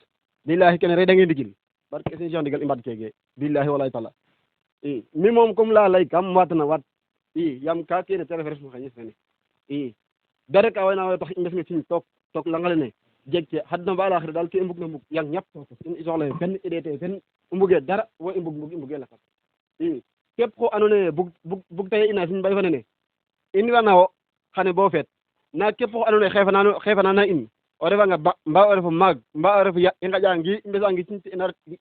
billahi kene reɗange ndigil barke sëñ Cheikh Ndigal i mbad kege billahi wallahi taala i mi moom comme la lay kam watana wat i yam ka kene te ref resum xañes fene i dara ka wayna way tax i mbesnge ciñ took langale ne jeg ke xadna ba alaxira daal ke i mbug na mbug yang ñap in i soxla fen i ɗeete fen i mbuge dara wo i mbug i mbuge lakas i képp xo andoona yee bug taye ina sin mbay fa nene in ranawo xane bo feet na képp xo andoona yee xeefanana in o refanga ba mbaa o refo maag mbaa o refo ya i ngaƴangi i mbesangi ciñ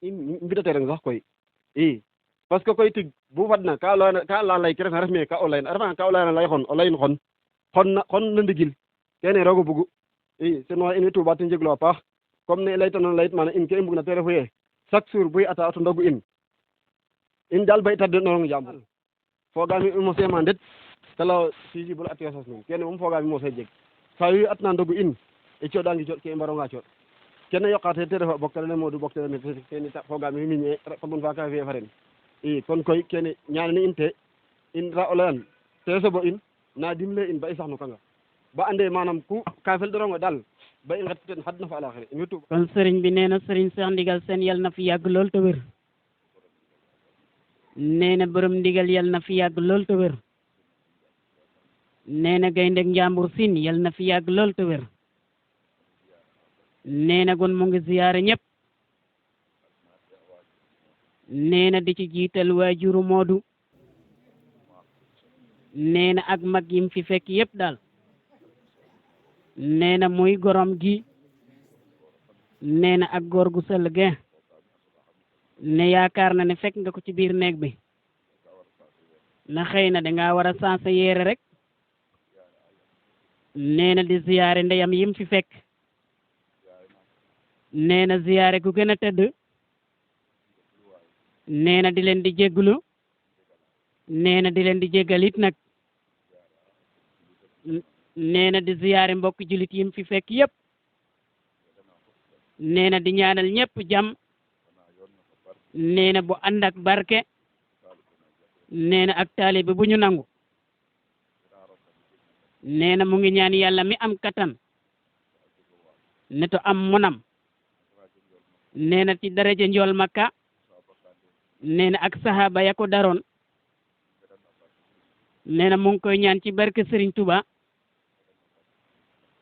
i mbidate reng sax koy i parce que koy tig bu fadna ka la lay ke refna ref me ka o layin a refanga ka o layana lay xon o layin xon na ndigil kene roog o bugu i sen wa in way tuuba te njeglu a paax comme ne laytanoona layit mana in ke i mbugna te refu yee chaque jour buy ata auto ndogu in daal ba i tardenoorong jàmbur fogaami i mose ma ndet te layo sisibul atiyo sas nun kene moom fogaami mose jeg saa yu atna ndogu in i cooɗangi cooɗ ke i mbaronga cooɗ kene yoqate te refa boktelene Modou boktelene kene fogaami miñe fagun fa ka fi'e fa ren i kon koy kene ñaanani in te in ra o layan te soɓo in na dimle in ba i sax no kanga ba ande manam ku ka fel dorongo dal ba i nget ten xadna fa alaxire in wetu kon sëriñ bi nee na sëriñ Cheikh Ndigal Sène yal na fi yàgg lool te wér nee na borom ndigal yal na fi yàgg lool te wér nee na gayndeg njàmbur sin yal na fi yàgg lool te wér nee na gon mu ngi ziyaare ñëpp nee na di ci jiital waajuru Moodu nee na ak mag yim fi fekk yëpp daal nee na muy gorom gi nee na ak góor gu sell ge ne yaakaar na ne fekk nga ko ci biir néeg bi na xëy na danga war a sansa yére rek nee na di ziyaare ndeyam yim fi fekk nee na ziyaare ku gën a tëdd nee na di leen di jégglu nee na di leen di jéggal it nag nee na di ziyaare mbokk julit yim fi fekk yépp nee na di ñaanal ñépp jàmm nee na bu ànd ak barke nee na ak taalibe bu ñu nangu nee na mu ngi ñaan yàlla mi am kattan ne to am munam nee na ci daraja njool makka nee na ak sahaba ya ko daroon nee na mu ngi koy ñaan ci barke Serigne Touba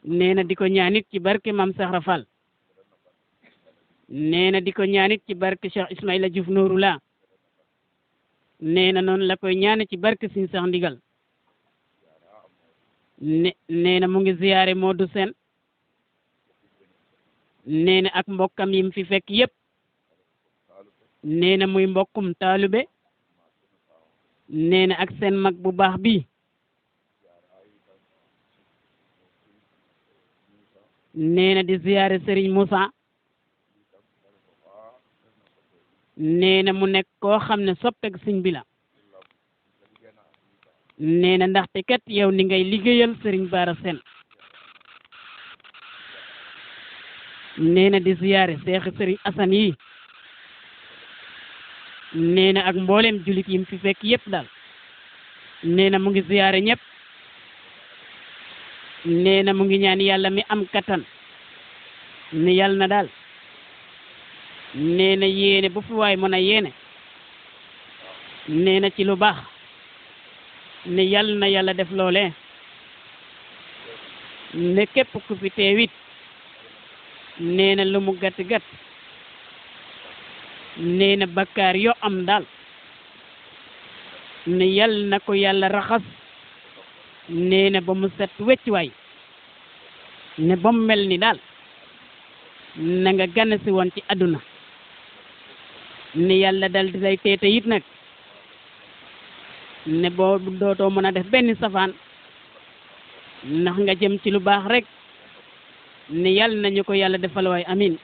nee na di ko ñaanit ci barke Mam Sahra Fall nee na di ko ñaanit ci barke Cheikh Ismaïla Diouf Nouroullah nee na noonu la koy ñaane ci barke Serigne Cheikh Ndigal nee na mu ngi ziyaare Modou Sène nee na ak mbokkam yim fi fekk yépp nee na muy mbokkum taalube nee na ak seen mag bu baax bi nee na di ziyaare Serigne Moussa nee na mu nekk koo xam ne soppeek sëñ bi la nee na ndaxte kat yow ni ngay liggéeyal Serigne Bara Sène nee na di ziyaare seexi Serigne Assane yi nee na ak mboolem julit yim fi fekk yépp daal nee na mu ngi ziyaare ñépp nee na mu ngi ñaan yàlla mi am kattan ne yàlla na daal nee na yéene bu fi waay mën a yéene nee na ci lu baax ne yàlla na yàlla def loolee ne képp ku fi teewit nee na lu mu gàtt gàtt nee na bakkaar yoo am daal ne yàlla na ko yàlla raxas nee na ba mu set wecc waay ne ba mu mel ni daal na nga gane si woon ci àdduna ne yàlla dal di lay teete it nag ne boo dootoo mën a def benn safaan ndax nga jëm ci lu baax rek ne yàlla nañu ko yàlla defal waay amin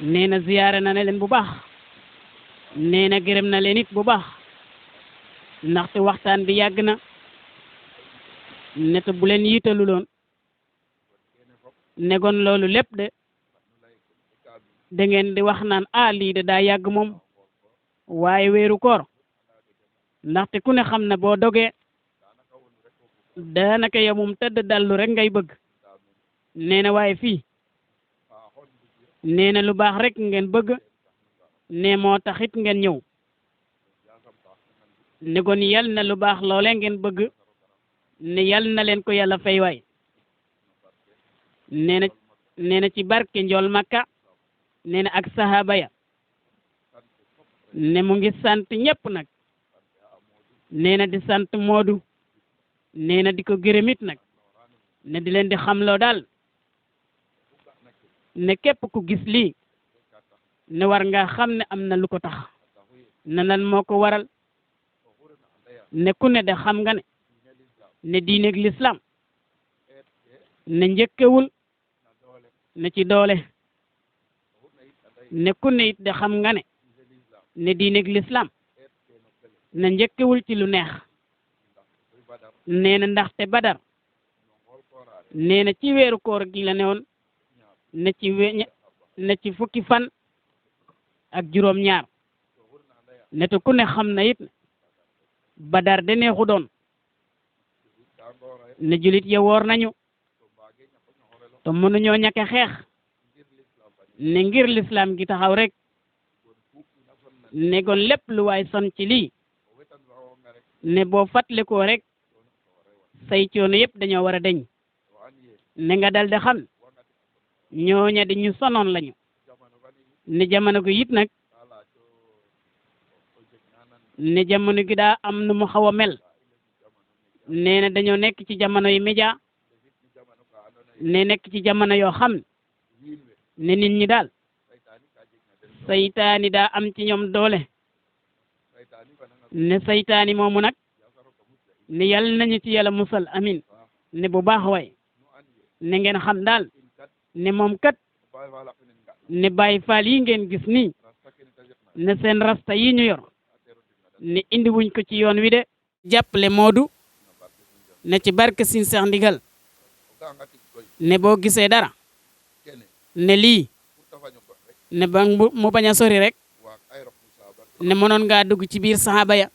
nee na ziyaare na leen bu baax nee na gërëm na leen it bu baax ndaxte waxtaan bi yàgg na ne te bu leen yiitalu loon negoon loolu lépp de da ngeen di wax naan lii de daa yàgg moom waaye weeru koor ndaxte ku ne xam ne boo dogee daanaka yow moom tëdd dallu rek ngay bëgg nee na waaye fii nee na lu baax rek ngeen bëgg ne moo taxit ngeen ñëw ne kon yal na lu baax loole ngeen bëgg ne yal na leen ko yàlla fay waay nee na ci barke njool makka nee na ak sahaba ya ne mu ngi sant ñépp nag nee na di sant Moodu nee na di ko gërëmit nag ne di leen di xamloo daal ne képp ku gis lii ne war nga xam ne am na lu ko tax ne lan moo ko waral ne ku ne de xam nga ne diineeg l'islam ne njëkkewul ne ci doole ne ku ne it de xam nga ne diineeg l'islam ne njëkkewul ci lu neex nee na ndaxte badar nee na ci weeru koor gi la newoon ne ci fukki fan ak juróom ñaar ne te ku ne xam na it badar de neexu doon ne julit ya woor nañu te mënuñoo ñàkk xeex ne ngir l'islam gi taxaw rek ne gon lépp lu waay son ci lii ne boo fàttalikoo rek say coono yëpp dañoo war a deñ ne nga dal di xam ñooña di ñu sonoon lañu ne jamono gi it nag ne jamono gi daa am nu mu xaw a mel nee na dañoo nekk ci jamono yi média ne nekk ci jamono yoo xam ne nit ñi daal saytaani daa am ci ñoom doole ne saytaani moomu nag ne yàlla nañu ci yàlla musal amin ne bu baax waay ne ngeen xam daal ne moom kat ne Baay Faal yi ngeen gis nii ne seen rasta yi ñu yor ne indi wuñ ko ci yoon wi de jàppale Moodu ne ci barke Sëñ Seex Ndigal ne boo gisee dara ne lii ne ba mu bañ a sori rek ne mënoon ngaa dugg ci biir saxaaba ya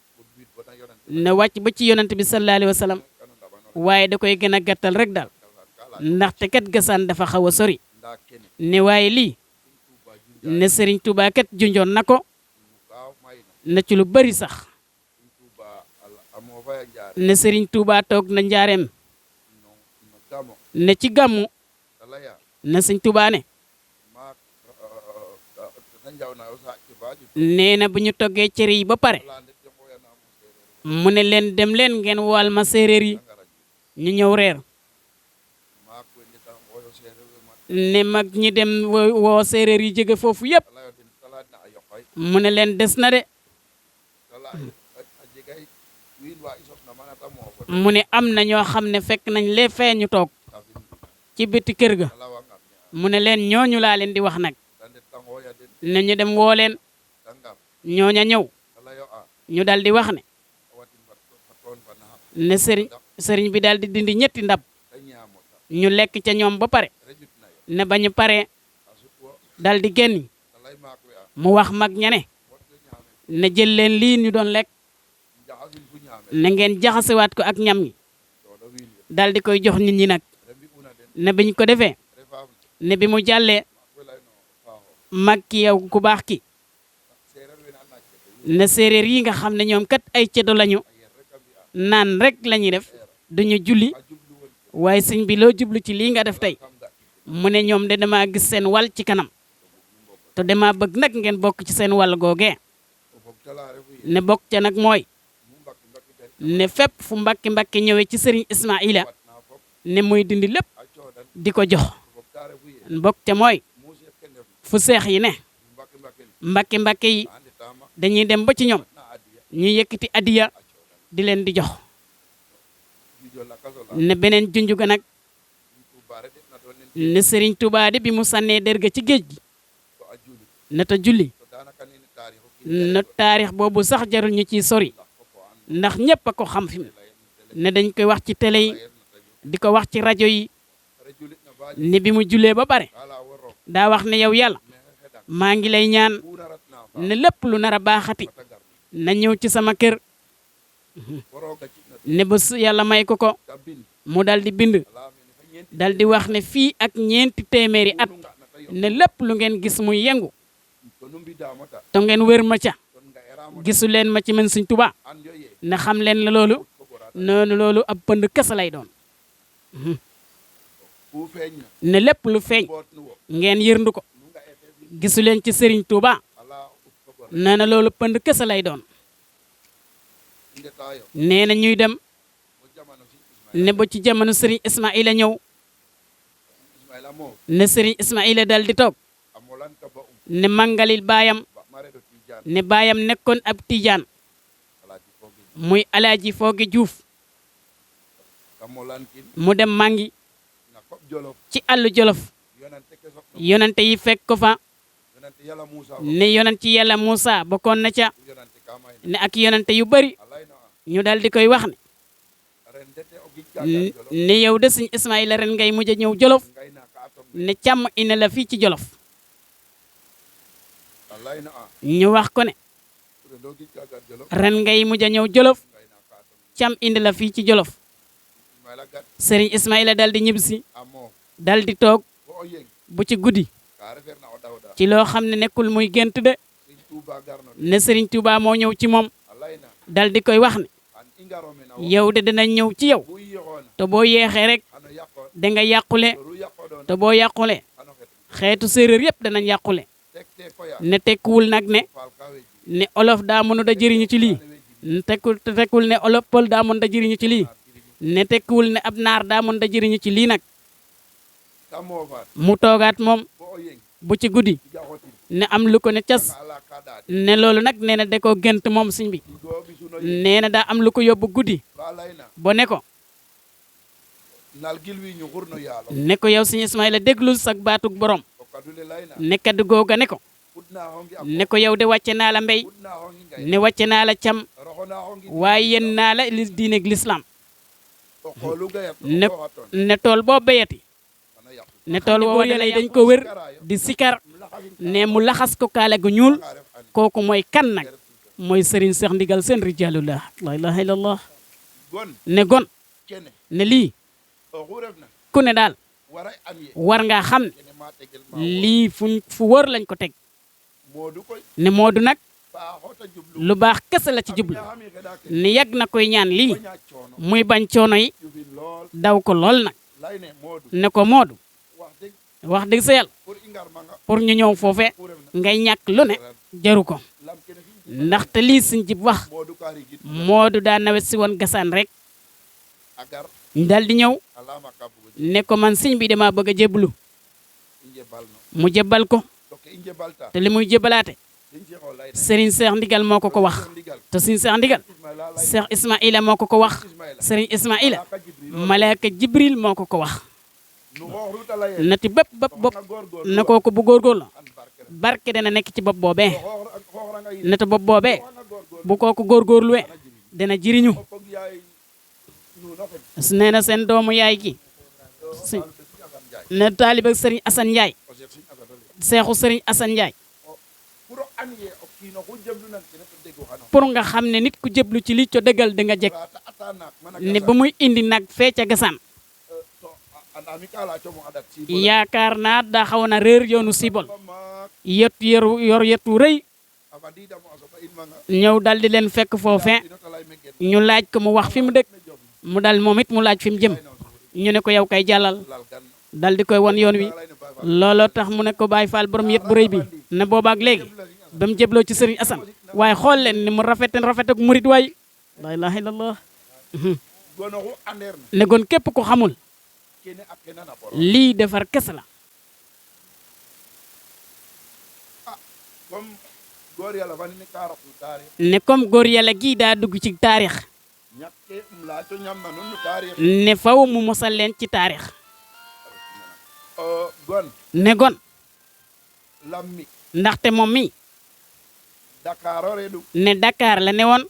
ne wàcc ba ci yonent bi sallallahu alayhi wa sallam waaye da koy gën a gàttal rek daal ndaxte kat gasaan dafa xaw a sori ne waaye lii ne Serigne Touba kat junjoon na ko na ci lu bari sax ne Serigne Touba toog na njaareem ne ci gàmmu ne Serigne Touba ne nee na bu ñu toggee cere yi ba pare mu ne leen dem leen ngeen wal ma séeréer yi ñu ñëw reer ne mag ñi dem woo séeréer yi jóge foofu yépp mu ne leen des na de mu ne am na ñoo xam ne fekk nañ lee fee ñu toog ci biti kër ga mu ne leen ñooñu laa leen di wax nag ne ñu dem woo leen ñooña ñëw ñu dal di wax ne sëriñ bi dal di dindi ñetti ndab ñu lekk ca ñoom ba pare ne ba ñu paree dal di génn mu wax mag ña ne jël leen lii ñu doon lekk na ngeen jaxasewaat ko ak ñam ñi dal di koy jox nit ñi nag ne biñ ko defee ne bi mu jàllee mag ki yow ku baax ki ne séeréer yi nga xam ne ñoom kat ay ceddo lañu naan rek lañuy def duñu julli waaye sëñ bi loo jublu ci lii nga def tey mu ne ñoom de dama gis seen wàll ci kanam te dama bëgg nag ngeen bokk ci seen wàll googee ne bokk ca nag mooy ne fépp fu mbakki mbakki ñëwee ci sëriñ Ismaila ne muy dindi lépp di ko jox bokk ca mooy fu seex yi ne mbakki mbakki yi dañuy dem ba ci ñoom ñu yëkkati adiya di leen di jox ne beneen junju ga nag ne Serigne Touba de bi mu sànnee derga ci géej gi ne ta julli ne taarix boobu sax jarul ñu ciy sori ndax ñépp a ko xam fi mu ne dañ koy wax ci télé yi di ko wax ci rajo yi ne bi mu jullee ba pare daa wax ne yow yàlla maa ngi lay ñaan ne lépp lu nar a baaxati na ñëw ci sama kër ne ba yàlla may ko ko mu dal di bind dal di wax ne fii ak ñeenti téeméeri at ne lépp lu ngeen gis muy yengu te ngeen wér ma ca gisu leen ma ci man Sëñ Tuubaa ne xam leen la loolu noonu loolu ab pënd kese lay doon ne lépp lu feeñ ngeen yërndu ko gisu leen ci Sëriñ Tuubaa nee na loolu pënd kese lay doon nee na ñuy dem ne ba ci jamono Sëriñ Ismaila ñëw ne Sëriñ Ismaila dal di toog ne mangalil baayam ne baayam nekkoon ab tijaan muy Alaaji Fooge Juuf mu dem mangi ci àllu Jolof yonante yi fekk ko fa ne yonent ci yàlla Muusa bokkoon na ca ne ak yonante yu bari ñu dal di koy wax ne yow de Sëñ Ismaila ren ngay mujj a ñëw Jolof ne càmm ina la fii ci Jolof ñu wax ko ne ren ngay mujj a ñëw Jolof càmm indi la fii ci Jolof Sëriñ Ismaila dal di ñibbisi dal di toog bu ci guddi ci loo xam ne nekkul muy gént de ne Sëriñ Tuubaa moo ñëw ci moom dal di koy wax ne yow de dina ñëw ci yow te boo yeexee rek da nga yàqule te boo yàqule xeetu séeréer yépp danañ yàqule ne tekkuwul nag ne olof daa mënu da jëriñu ci lii tekkul ne olof pël daa mën da jëriñu ci lii ne tekkuwul ne ab naar daa mën da jëriñu ci lii nag mu toogaat moom bu ci guddi ne am lu ko ne cas ne loolu nag nee na da koo gént moom sëñ bi nee na daa am lu ko yóbbu guddi bo ne ko ne ko yow Sëñ Ismaila déglul sag baatug borom ne kaddu googa ne ko ne ko yow de wàcce naa la mbéy ne wàcce naa la cam waaye yéen naa la diineeg lislaam ne tool boo béyati ne tool woo yàlla yi dañ ko wër di sikar ne mu laxas ko kaala gu ñuul kooku mooy kan nag mooy Serigne Cheikh Ndigal Sène Rijaalullah la ilaha illallah ne gon ne lii ku ne daal war ngaa xam ne lii fu wër lañ ko teg ne Moodu nag lu baax kese la ci jublu ne yàgg na koy ñaan lii muy bañ coono yi daw ko lool nag ne ko Moodu wax dëgg sa yàlla pour ñu ñëw foofe ngay ñàkk lu ne jaru ko ndaxte lii suñ jib wax Moodu daa nawet si woon gasaan rek dal di ñëw ne ko man sëñ bi dama bëgg a jébbalu mu jébbal ko te li muy jébbalaate Serigne Cheikh Ndigal moo ko wax te Serigne Cheikh Ndigal Cheikh Ismaïla moo ko wax Serigne Ismaïla malaaka Jibril moo ko wax nati bépp na kooku bu góorgóorlu barke dana nekk ci bopp boobee nati bopp boobee bu kooku góorgóorluwee dana jiriñu nee na seen doomu yaay gi ne taaliba Serigne Assane Ndiaye seexu Serigne Assane Ndiaye pour nga xam ne nit ku jëblu ci li co dëggal di nga jekk ne ba muy indi nag fee ca gasaan yaakaar naa daa xaw na réer yoonu sibol yor yetu rëy ñëw dal di leen fekk foofe ñu laaj ko mu wax fi mu dëkk mu dal moom it mu laaj fi mu jëm ñu ne ko yow kay jàllal dal di koy won yoon wi looloo tax mu ne ko Baye Fall borom yët bu rëy bi ne boobaak léegi ba mu jébloo ci Serigne Assane waaye xool leen ni mu rafet ak murit waay la ilaha illallah ne gon képp ko xamul lii defar kese la ne comme góor yàlla gii daa dugg ci taarix ne faw mu mosal leen ci taarix ne gon ndaxte moom mi ne Dakar la ne woon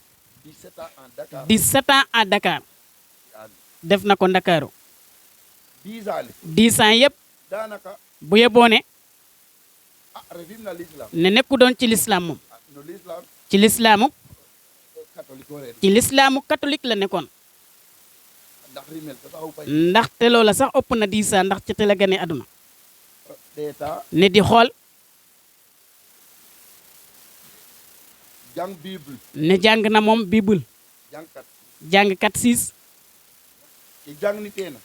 17 ans à Dakar def na ko Ndakaaru 10 ans yëpp bu yeboo ne nekku doon ci lislaam moom ci lislaamu catholique la nekkoon ndaxte loola sax ëpp na 10 ans ndax ci te la gane àdduna ne di xool ne jàng na moom bible jàngkat 6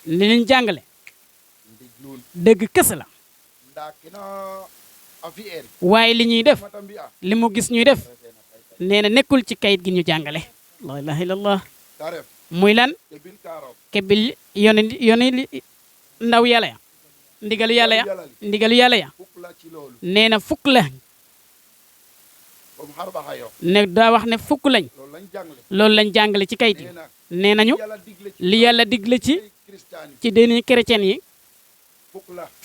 ne liñ jàngale dëgg kese la waaye li ñuy def li mu gis ñuy def nee na nekkul ci kayit gi ñu jàngale la ilaha illallah muy lan kebil yoni ndaw yàlla ya ndigalu yàlla ya nee na fukk la ne daa wax ne fukk lañ loolu lañ jàngale ci kayit yi nee nañu li yàlla digle ci diine chrétien yi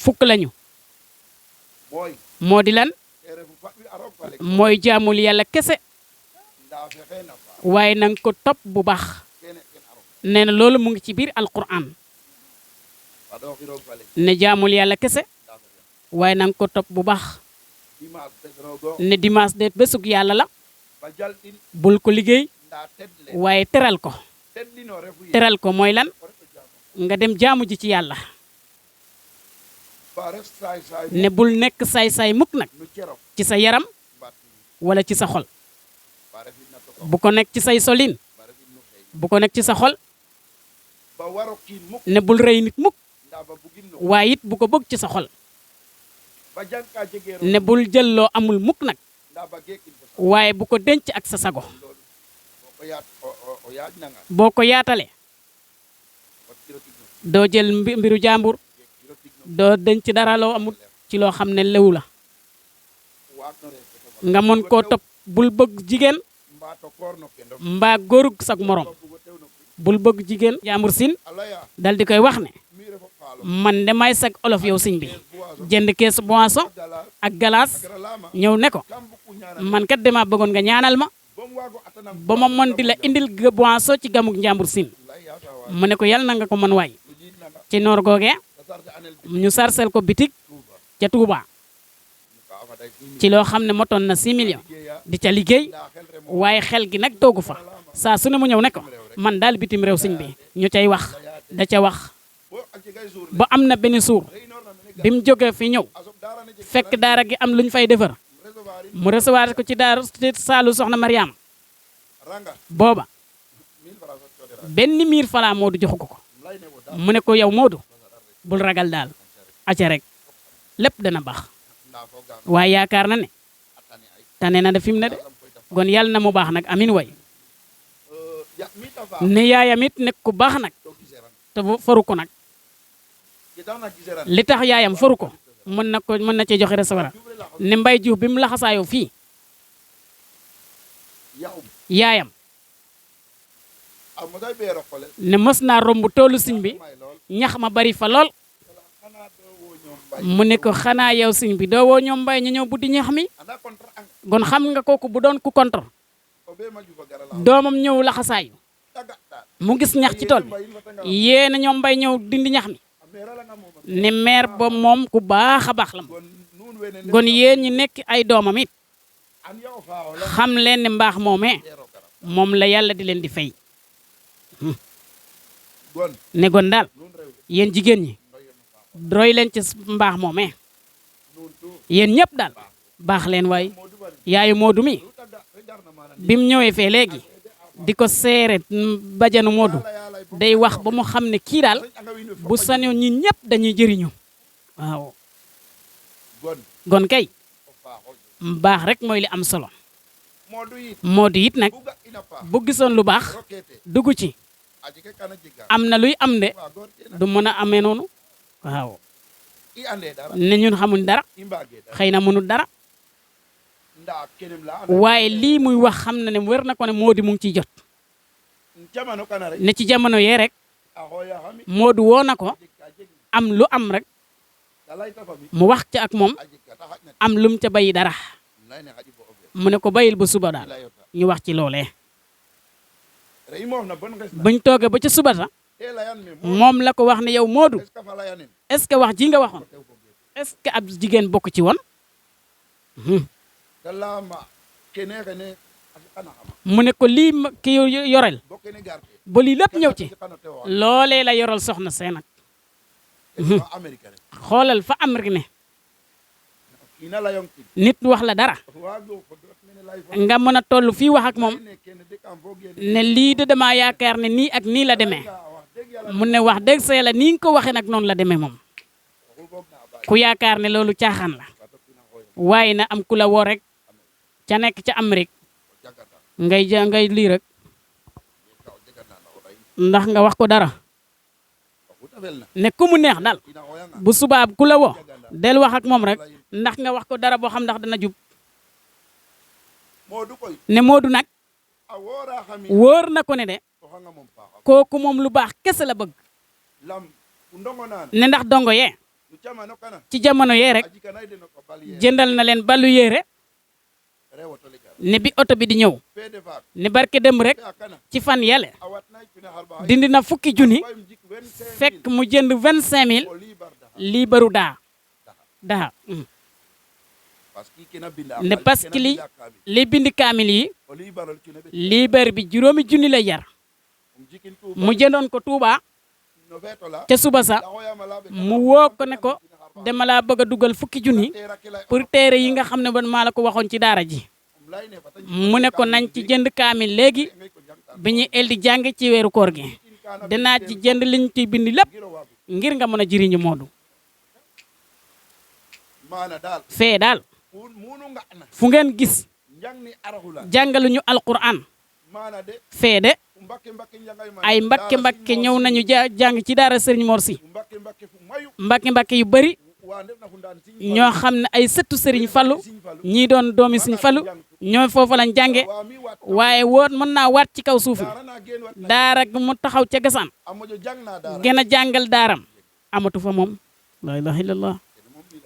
fukk lañu moo di lan mooy jaamul yàlla kese waaye nanga ko topp bu baax nee na loolu mu ngi ci biir alquran ne jaamul yàlla kese waaye nanga ko topp bu baax ne dimanche de bésug yàlla la bul ko liggéey waaye teral ko mooy lan nga dem jaamu ji ci yàlla ne bul nekk saay-saay mukk nag ci sa yaram wala ci sa xol bu ko nekk ci say solin bu ko nekk ci sa xol ne bul rëy nit mukk waaye it bu ko bëgg ci sa xol ne bul jël loo amul mukk nag waaye bu ko denc ak sa sago boo ko yaatale doo jël mbiru jàmbur doo denc dara loo amul ci loo xam ne lewu la nga mën koo topp bul bëgg jigéen mbaa góorug sag morom bul bëgg jigéen jàmbur sin dal di koy wax ne man de may sag olof yow sëñ bi jënd kees boisson ak galaas ñëw ne ko man kat dama bëggoon nga ñaanal ma ba ma mën di la indil boisson ci gamuk njàmbur siin mu ne ko yal na nga ko mën waay ci noor googee ñu sarsel ko bitig ca Touba ci loo xam ne motoon na 6 millions di ca liggéey waaye xel gi nag toogu fa saa su ne mu ñëw ne ko man daal bitim réew sëñ bi ñu cay wax da ca wax ba am na benn suur bi mu jógee fi ñëw fekk daara gi am lu ñu fay defar mu recevoir ko ci daara ci saalu soxna Mariam booba benn 1000 francs Moodu joxu ko mu ne ko yow Moodu bul ragal daal aca rek lépp dana baax waaye yaakaar na ne tane na da fi mu ne de gon yàlla na mu baax nag amin way ne yaayam it nekk ku baax nag te faru ko nag li tax yaayam faru ko mën na cee joxe recevoir ne Mbay Juuf bi mu laxasaayoo fii yaayam ne mës naa romb toolu siñ bi ñax ma bari fa lool mu ne ko xanaa yow siñ bi doo woo ñoom Mbay ñu ñëw buddi ñax mi gon xam nga kooku bu doon ku contre doomam ñëw laxasaayu mu gis ñax ci tool bi yéena ñoom Mbay ñëw dindi ñax mi ne meer ba moom ku baax a baax la gon yéen ñi nekk ay doomam it xam leen ne mbaax moomee moom la yàlla di leen di fay ne gon daal yéen jigéen ñi roy leen ci mbaax moomee yéen ñëpp daal baax leen waay yaayu Moodu mi bi mu ñëwee fee léegi di ko seere bajanu Moodu day wax ba mu xam ne kii daal bu sañoon ñi ñëpp dañuy jëriñu waaw gon kay baax rek mooy li am solo Moodu it nag bu gisoon lu baax dugg ci am na luy am de du mën a amee noonu waaw ne ñun xamuñ dara xëy na mënul dara waaye lii muy wax xam na ne wér na ko ne Moodu mu ngi ciy jot ne ci jamono yee rek Moodu woo na ko am lu am rek mu wax ca ak moom am lum ca bayi dara mu ne ko bayil ba suba daal ñu wax ci loolee bañ toogee ba ca suba sa moom la ko wax ne yow Moodu est-ce que wax ji nga waxoon est-ce que ab jigéen bokk ci woon mu ne ko lii ki yorel ba lii lépp ñëw ci loolee la yoral soxna see nag xoolal fa Amérique ne nit wax la dara nga mën a toll fii wax ak moom ne lii de dama yaakaar ne nii ak nii la demee mu ne wax dëgg see la nii nga ko waxee nag noonu la demee moom ku yaakaar ne loolu caaxaan la waaye na am ku la woo rek ca nekk ca Amérique ngay lii rek ndax nga wax ko dara ne ku mu neex daal bu subaa ku la woo del wax ak moom rek ndax nga wax ko dara boo xam ndax dana jub ne Moodu nag wóor na ko ne de kooku moom lu baax kese la bëgg ne ndax dongo yee ci jamono yee rek jëndal na leen balu yéere ne bi oto bi di ñëw ne barke dem rek ci fan yale dindi na 10 junni fekk mu jënd 25 000 lii baru daa ne parce que li bind kaamil yi lii bar bi 5 junni lay jar mu jëndoon ko Touba ca suba sa mu woo ko ne ko dama laa bëgg a dugal 10 junni pour téere yi nga xam ne ban maa la ko waxoon ci daara ji mu ne ko nañ ci jënd kaamil léegi bi ñuy el di jàng ci weeru koor gi dinaa ci jënd liñ ciy bind lépp ngir nga mën a jëriñu Moodu fee daal fu ngeen gis jàngaluñu alquran fee de ay mbakke ñëw nañu jàng ci daara Serigne Mor Sy mbakke yu bari ñoo xam ne ay sëttu Serigne Fallou ñii doon doomi Serigne Fallou ñoo foofu lañ jànge waaye woot mën naa waat ci kaw suuf daara mu taxaw ca gasaan gën a jàngal daaram amatu fa moom la ilaha illallah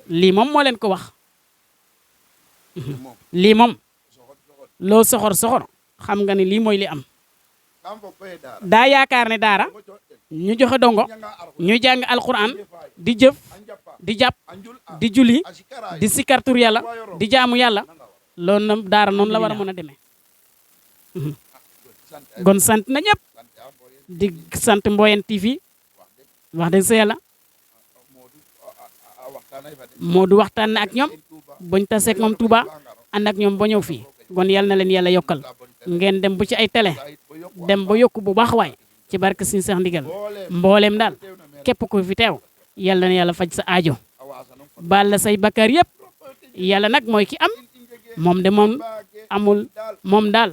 lii moom moo leen ko wax lii moom loo soxor soxor xam nga ne lii mooy li am daa yaakaar ne daara ñu joxe dongo ñu jàng alquran di jëf di jàpp di julli di sikartur yàlla di jaamu yàlla loolu na daara noonu la war a mën a demee gon sant na ñëpp di sant Mboyeen TV wax dëgg sa yàlla moo du waxtaan na ak ñoom bañ taseeg moom Touba ànd ak ñoom ba ñëw fii gon yal na leen yàlla yokkal ngeen dem bu ci ay télé dem ba yokku bu baax waay ci barke Sëñ Seex Ndigal mbooleem daal képp ko fi teew yàlla na yàlla faj sa aajo baal la say bakkaar yëpp yàlla nag mooy ki am moom de moom amul moom daal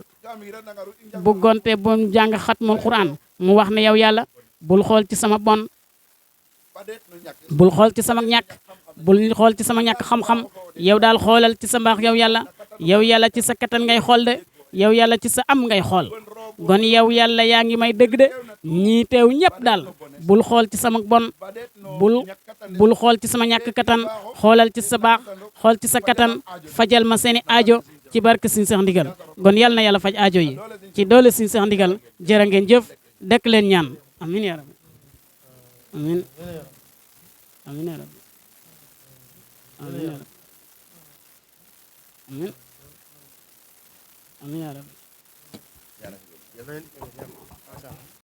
bu gonte bu jàng xatmul Qur'an mu wax ne yow yàlla bul xool ci sama bon bul xool ci sama ñàkk bul xool ci sama ñàkk xam-xam yow daal xoolal ci sa mbaax yow yàlla ci sa kattan ngay xool de yow yàlla ci sa am ngay xool gon yow yàlla yaa ngi may dëgg de ñii teew ñëpp daal bul xool ci sama bon bul xool ci sama ñàkk kattan xoolal ci sa baax xool ci sa kattan fajal ma seeni aajo ci barke Sëñ Seex Ndigal gon yàlla na yàlla faj aajo yi ci doole Sëñ Seex Ndigal jërë ngeen jëf dëkk leen ñaan amin ya rabbi amin amin ya rabbi amin ya rabbi amin amin ya rabbi